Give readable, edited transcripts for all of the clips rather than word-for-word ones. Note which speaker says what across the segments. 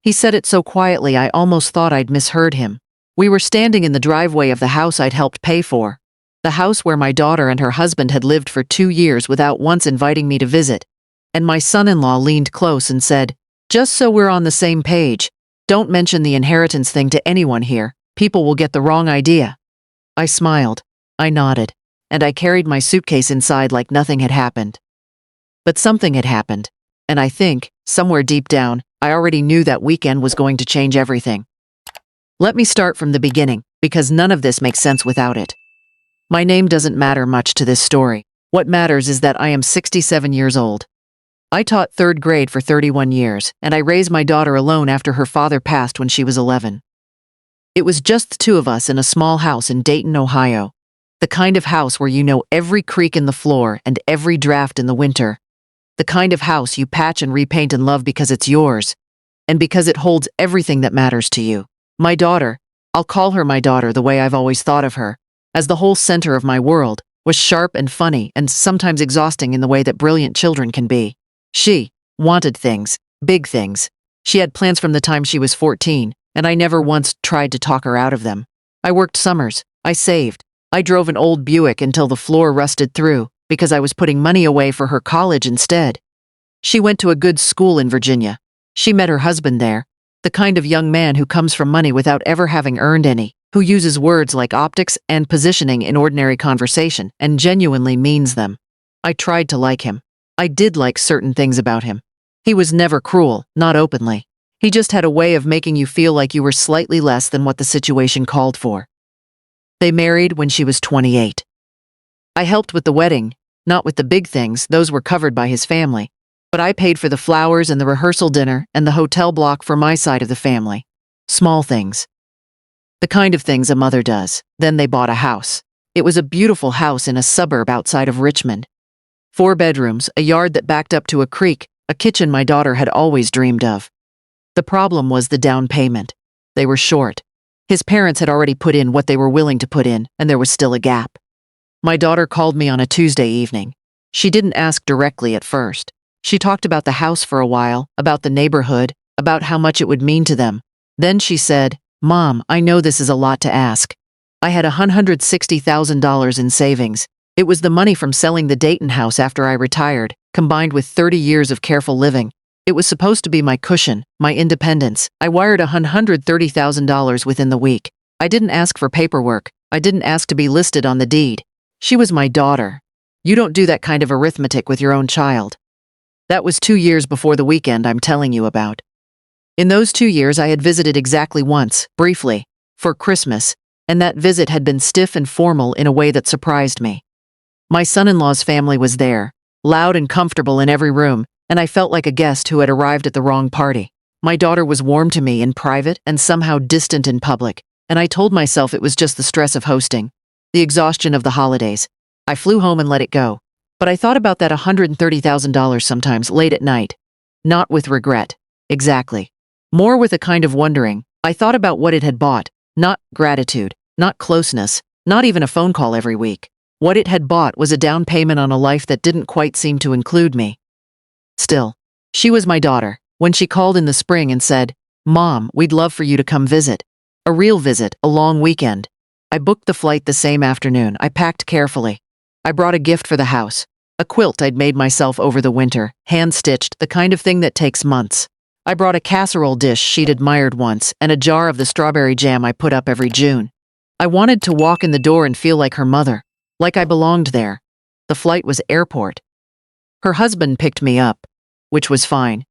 Speaker 1: He said it so quietly I almost thought I'd misheard him. We were standing in the driveway of the house I'd helped pay for. The house where my daughter and her husband had lived for 2 years without once inviting me to visit. And my son-in-law leaned close and said, "Just so we're on the same page, don't mention the inheritance thing to anyone here. People will get the wrong idea." I smiled. I nodded. And I carried my suitcase inside like nothing had happened. But something had happened. And I think, somewhere deep down, I already knew that weekend was going to change everything. Let me start from the beginning, because none of this makes sense without it. My name doesn't matter much to this story. What matters is that I am 67 years old. I taught 3rd grade for 31 years, and I raised my daughter alone after her father passed when she was 11. It was just the 2 of us in a small house in Dayton, Ohio. The kind of house where you know every creak in the floor and every draft in the winter. The kind of house you patch and repaint and love because it's yours, and because it holds everything that matters to you. My daughter, I'll call her my daughter the way I've always thought of her, as the whole center of my world, was sharp and funny and sometimes exhausting in the way that brilliant children can be. She wanted things, big things. She had plans from the time she was 14, and I never once tried to talk her out of them. I worked summers. I saved. I drove an old Buick until the floor rusted through, because I was putting money away for her college instead. She went to a good school in Virginia. She met her husband there, the kind of young man who comes from money without ever having earned any, who uses words like optics and positioning in ordinary conversation and genuinely means them. I tried to like him. I did like certain things about him. He was never cruel, not openly. He just had a way of making you feel like you were slightly less than what the situation called for. They married when she was 28. I helped with the wedding, not with the big things, those were covered by his family. But I paid for the flowers and the rehearsal dinner and the hotel block for my side of the family. Small things. The kind of things a mother does. Then they bought a house. It was a beautiful house in a suburb outside of Richmond. 4 bedrooms, a yard that backed up to a creek, a kitchen my daughter had always dreamed of. The problem was the down payment. They were short. His parents had already put in what they were willing to put in, and there was still a gap. My daughter called me on a Tuesday evening. She didn't ask directly at first. She talked about the house for a while, about the neighborhood, about how much it would mean to them. Then she said, "Mom, I know this is a lot to ask. I had $160,000 in savings. It was the money from selling the Dayton house after I retired, combined with 30 years of careful living. It was supposed to be my cushion, my independence. I wired $130,000 within the week. I didn't ask for paperwork. I didn't ask to be listed on the deed. She was my daughter. You don't do that kind of arithmetic with your own child." That was 2 years before the weekend I'm telling you about. In those 2 years I had visited exactly once, briefly, for Christmas, and that visit had been stiff and formal in a way that surprised me. My son-in-law's family was there, loud and comfortable in every room, and I felt like a guest who had arrived at the wrong party. My daughter was warm to me in private and somehow distant in public, and I told myself it was just the stress of hosting, the exhaustion of the holidays. I flew home and let it go. But I thought about that $130,000 sometimes late at night. Not with regret. Exactly. More with a kind of wondering. I thought about what it had bought. Not gratitude. Not closeness. Not even a phone call every week. What it had bought was a down payment on a life that didn't quite seem to include me. Still, she was my daughter. When she called in the spring and said, "Mom, we'd love for you to come visit." A real visit, a long weekend. I booked the flight the same afternoon. I packed carefully. I brought a gift for the house. A quilt I'd made myself over the winter, hand-stitched, the kind of thing that takes months. I brought a casserole dish she'd admired once, and a jar of the strawberry jam I put up every June. I wanted to walk in the door and feel like her mother, like I belonged there. The flight was airport. Her husband picked me up, which was fine.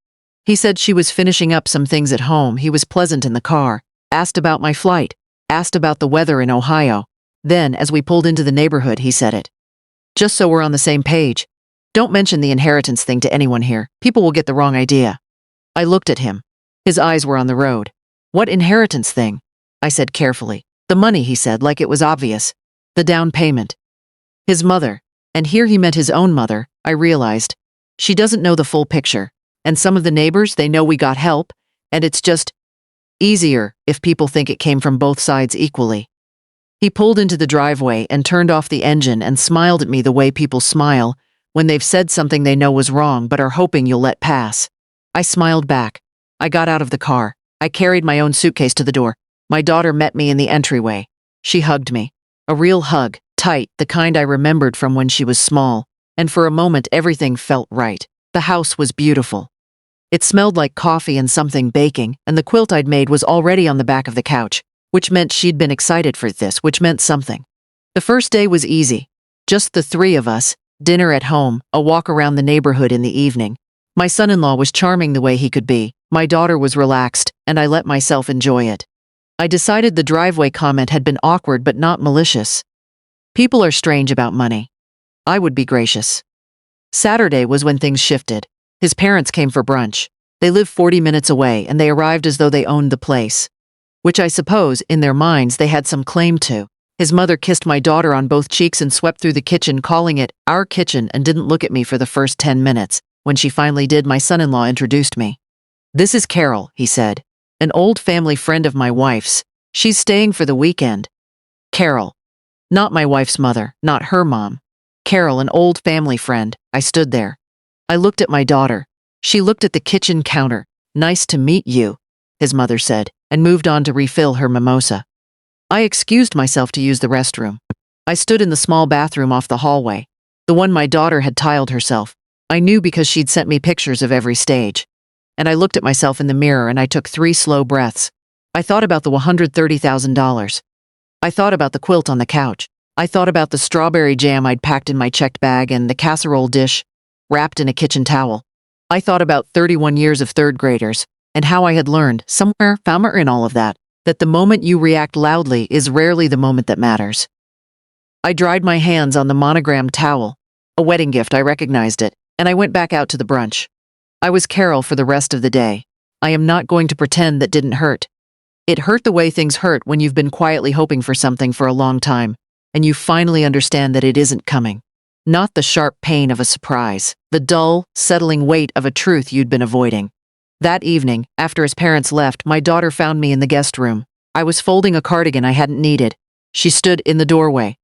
Speaker 1: He said she was finishing up some things at home. He was pleasant in the car, asked about my flight, asked about the weather in Ohio. Then, as we pulled into the neighborhood, he said it. "Just so we're on the same page, don't mention the inheritance thing to anyone here. People will get the wrong idea." I looked at him. His eyes were on the road. "What inheritance thing?" I said carefully. "The money," he said, like it was obvious. "The down payment." His mother, and here he meant his own mother, I realized. She doesn't know the full picture. And some of the neighbors, they know we got help, and it's just easier if people think it came from both sides equally. He pulled into the driveway and turned off the engine and smiled at me the way people smile when they've said something they know was wrong but are hoping you'll let pass. I smiled back. I got out of the car. I carried my own suitcase to the door. My daughter met me in the entryway. She hugged me. A real hug, tight, the kind I remembered from when she was small. And for a moment everything felt right. The house was beautiful. It smelled like coffee and something baking, and the quilt I'd made was already on the back of the couch, which meant she'd been excited for this, which meant something. The first day was easy. Just the three of us, dinner at home, a walk around the neighborhood in the evening. My son-in-law was charming the way he could be, my daughter was relaxed, and I let myself enjoy it. I decided the driveway comment had been awkward but not malicious. People are strange about money. I would be gracious. Saturday was when things shifted. His parents came for brunch. They live 40 minutes away and they arrived as though they owned the place. Which I suppose, in their minds, they had some claim to. His mother kissed my daughter on both cheeks and swept through the kitchen, calling it our kitchen, and didn't look at me for the first 10 minutes. When she finally did, my son-in-law introduced me. "This is Carol," he said. "An old family friend of my wife's. She's staying for the weekend." Carol. Not my wife's mother, not her mom. Carol, an old family friend. I stood there. I looked at my daughter. She looked at the kitchen counter. "Nice to meet you," his mother said, and moved on to refill her mimosa. I excused myself to use the restroom. I stood in the small bathroom off the hallway, the one my daughter had tiled herself. I knew because she'd sent me pictures of every stage. And I looked at myself in the mirror and I took 3 slow breaths. I thought about the $130,000. I thought about the quilt on the couch. I thought about the strawberry jam I'd packed in my checked bag and the casserole dish, wrapped in a kitchen towel. I thought about 31 years of third graders, and how I had learned, somewhere in all of that the moment you react loudly is rarely the moment that matters. I dried my hands on the monogrammed towel. A wedding gift, I recognized it, and I went back out to the brunch. I was Carol for the rest of the day. I am not going to pretend that didn't hurt. It hurt the way things hurt when you've been quietly hoping for something for a long time, and you finally understand that it isn't coming. Not the sharp pain of a surprise, the dull, settling weight of a truth you'd been avoiding. That evening, after his parents left, my daughter found me in the guest room. I was folding a cardigan I hadn't needed. She stood in the doorway.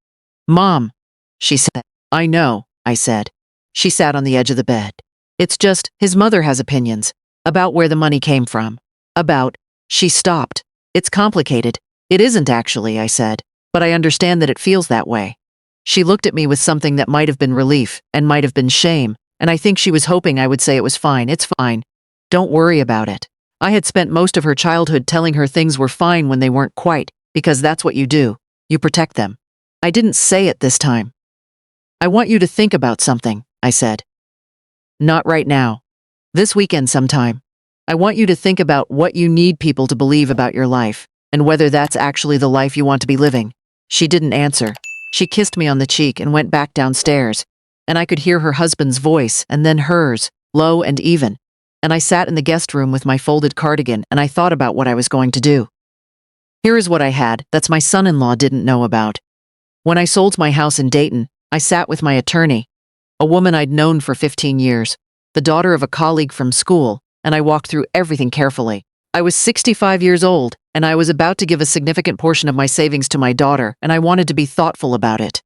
Speaker 1: "Mom," she said. "I know," I said. She sat on the edge of the bed. "It's just, his mother has opinions. About where the money came from. About—" She stopped. "It's complicated." "It isn't actually," I said. "But I understand that it feels that way." She looked at me with something that might have been relief, and might have been shame, and I think she was hoping I would say it was fine. "It's fine. Don't worry about it." I had spent most of her childhood telling her things were fine when they weren't quite, because that's what you do. You protect them. I didn't say it this time. "I want you to think about something," I said. "Not right now. This weekend sometime. I want you to think about what you need people to believe about your life, and whether that's actually the life you want to be living." She didn't answer. She kissed me on the cheek and went back downstairs, and I could hear her husband's voice and then hers, low and even. And I sat in the guest room with my folded cardigan and I thought about what I was going to do. Here is what I had that's my son-in-law didn't know about. When I sold my house in Dayton, I sat with my attorney, a woman I'd known for 15 years, the daughter of a colleague from school, and I walked through everything carefully. I was 65 years old, and I was about to give a significant portion of my savings to my daughter, and I wanted to be thoughtful about it.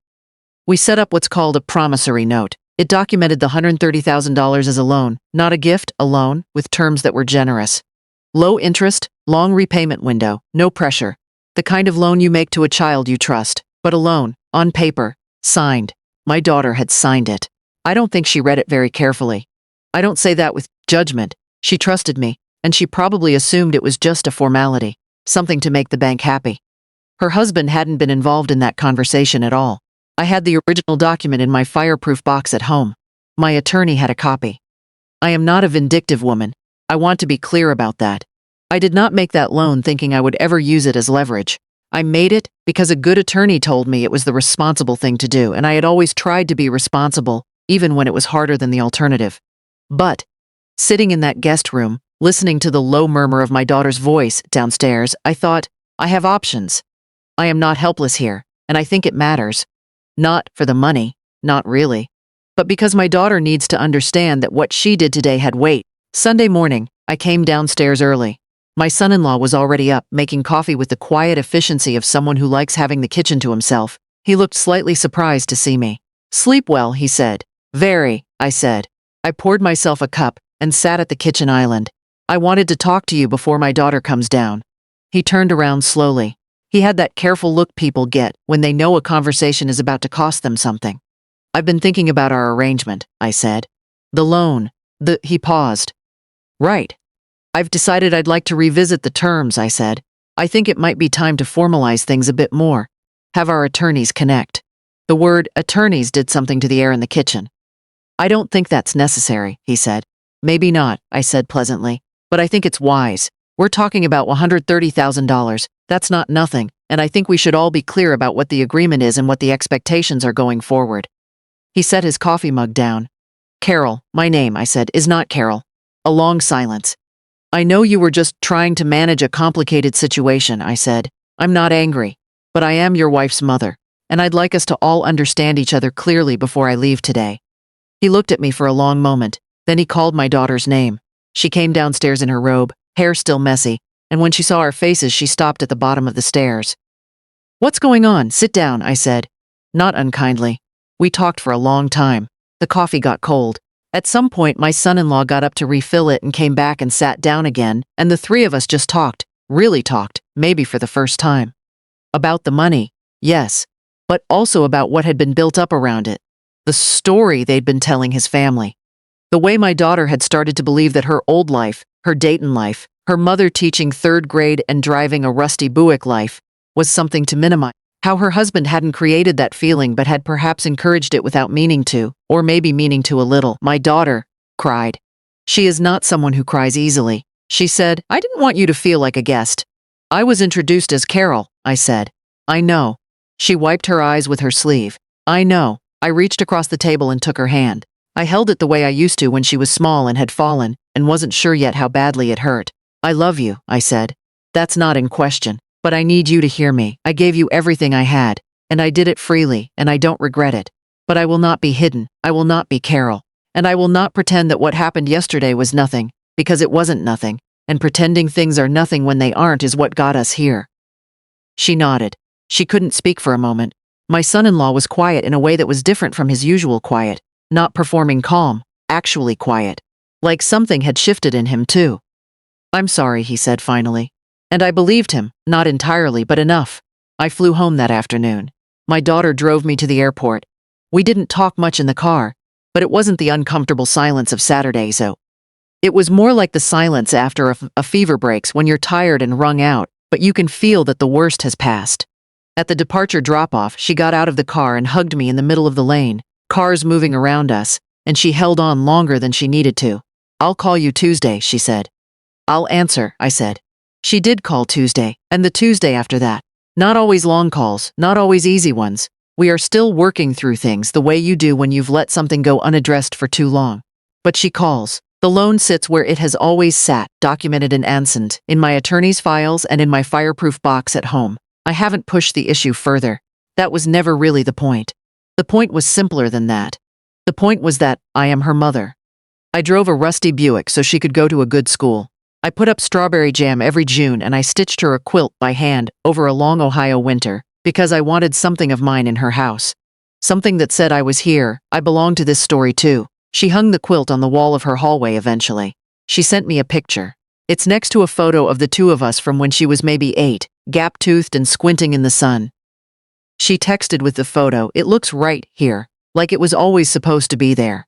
Speaker 1: We set up what's called a promissory note. It documented the $130,000 as a loan, not a gift, a loan, with terms that were generous. Low interest, long repayment window, no pressure. The kind of loan you make to a child you trust, but a loan, on paper, signed. My daughter had signed it. I don't think she read it very carefully. I don't say that with judgment. She trusted me, and she probably assumed it was just a formality, something to make the bank happy. Her husband hadn't been involved in that conversation at all. I had the original document in my fireproof box at home. My attorney had a copy. I am not a vindictive woman. I want to be clear about that. I did not make that loan thinking I would ever use it as leverage. I made it because a good attorney told me it was the responsible thing to do, and I had always tried to be responsible, even when it was harder than the alternative. But, sitting in that guest room, listening to the low murmur of my daughter's voice downstairs, I thought, I have options. I am not helpless here, and I think it matters. Not for the money, not really. But because my daughter needs to understand that what she did today had weight. Sunday morning, I came downstairs early. My son-in-law was already up, making coffee with the quiet efficiency of someone who likes having the kitchen to himself. He looked slightly surprised to see me. "Sleep well," he said. "Very," I said. I poured myself a cup and sat at the kitchen island. I wanted to talk to you before my daughter comes down. He turned around slowly. He had that careful look people get when they know a conversation is about to cost them something. I've been thinking about our arrangement, I said. The loan. He paused. Right. I've decided I'd like to revisit the terms, I said. I think it might be time to formalize things a bit more. Have our attorneys connect. The word attorneys did something to the air in the kitchen. I don't think that's necessary, he said. Maybe not, I said pleasantly, but I think it's wise. We're talking about $130,000. That's not nothing, and I think we should all be clear about what the agreement is and what the expectations are going forward. He set his coffee mug down. Carol, my name, I said, is not Carol. A long silence. I know you were just trying to manage a complicated situation, I said. I'm not angry, but I am your wife's mother, and I'd like us to all understand each other clearly before I leave today. He looked at me for a long moment, then he called my daughter's name. She came downstairs in her robe, hair still messy, and when she saw our faces, she stopped at the bottom of the stairs. What's going on? Sit down, I said. Not unkindly. We talked for a long time. The coffee got cold. At some point, my son-in-law got up to refill it and came back and sat down again, and the three of us just talked, really talked, maybe for the first time. About the money, yes, but also about what had been built up around it. The story they'd been telling his family. The way my daughter had started to believe that her old life, her Dayton life, her mother teaching third grade and driving a rusty Buick life, was something to minimize. How her husband hadn't created that feeling but had perhaps encouraged it without meaning to, or maybe meaning to a little. My daughter cried. She is not someone who cries easily. She said, I didn't want you to feel like a guest. I was introduced as Carol, I said. I know. She wiped her eyes with her sleeve. I know. I reached across the table and took her hand. I held it the way I used to when she was small and had fallen, and wasn't sure yet how badly it hurt. I love you, I said. That's not in question, but I need you to hear me. I gave you everything I had, and I did it freely, and I don't regret it. But I will not be hidden, I will not be Carol, and I will not pretend that what happened yesterday was nothing, because it wasn't nothing, and pretending things are nothing when they aren't is what got us here. She nodded. She couldn't speak for a moment. My son-in-law was quiet in a way that was different from his usual quiet, not performing calm, actually quiet. Like something had shifted in him too. I'm sorry, he said finally. And I believed him, not entirely, but enough. I flew home that afternoon. My daughter drove me to the airport. We didn't talk much in the car, but it wasn't the uncomfortable silence of Saturday, so. It was more like the silence after a fever breaks when you're tired and wrung out, but you can feel that the worst has passed. At the departure drop-off, she got out of the car and hugged me in the middle of the lane, cars moving around us, and she held on longer than she needed to. I'll call you Tuesday, she said. I'll answer, I said. She did call Tuesday, and the Tuesday after that. Not always long calls, not always easy ones. We are still working through things the way you do when you've let something go unaddressed for too long. But she calls. The loan sits where it has always sat, documented and answered, in my attorney's files and in my fireproof box at home. I haven't pushed the issue further. That was never really the point. The point was simpler than that. The point was that I am her mother. I drove a rusty Buick so she could go to a good school. I put up strawberry jam every June and I stitched her a quilt by hand over a long Ohio winter because I wanted something of mine in her house. Something that said I was here, I belonged to this story too. She hung the quilt on the wall of her hallway eventually. She sent me a picture. It's next to a photo of the two of us from when she was maybe 8, gap-toothed and squinting in the sun. She texted with the photo, it looks right here, like it was always supposed to be there.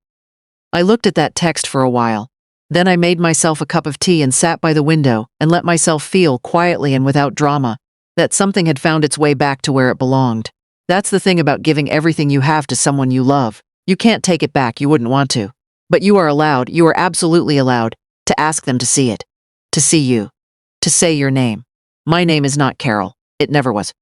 Speaker 1: I looked at that text for a while. Then I made myself a cup of tea and sat by the window and let myself feel quietly and without drama that something had found its way back to where it belonged. That's the thing about giving everything you have to someone you love. You can't take it back, you wouldn't want to. But you are absolutely allowed, to ask them to see it. To see you. To say your name. My name is not Carol. It never was.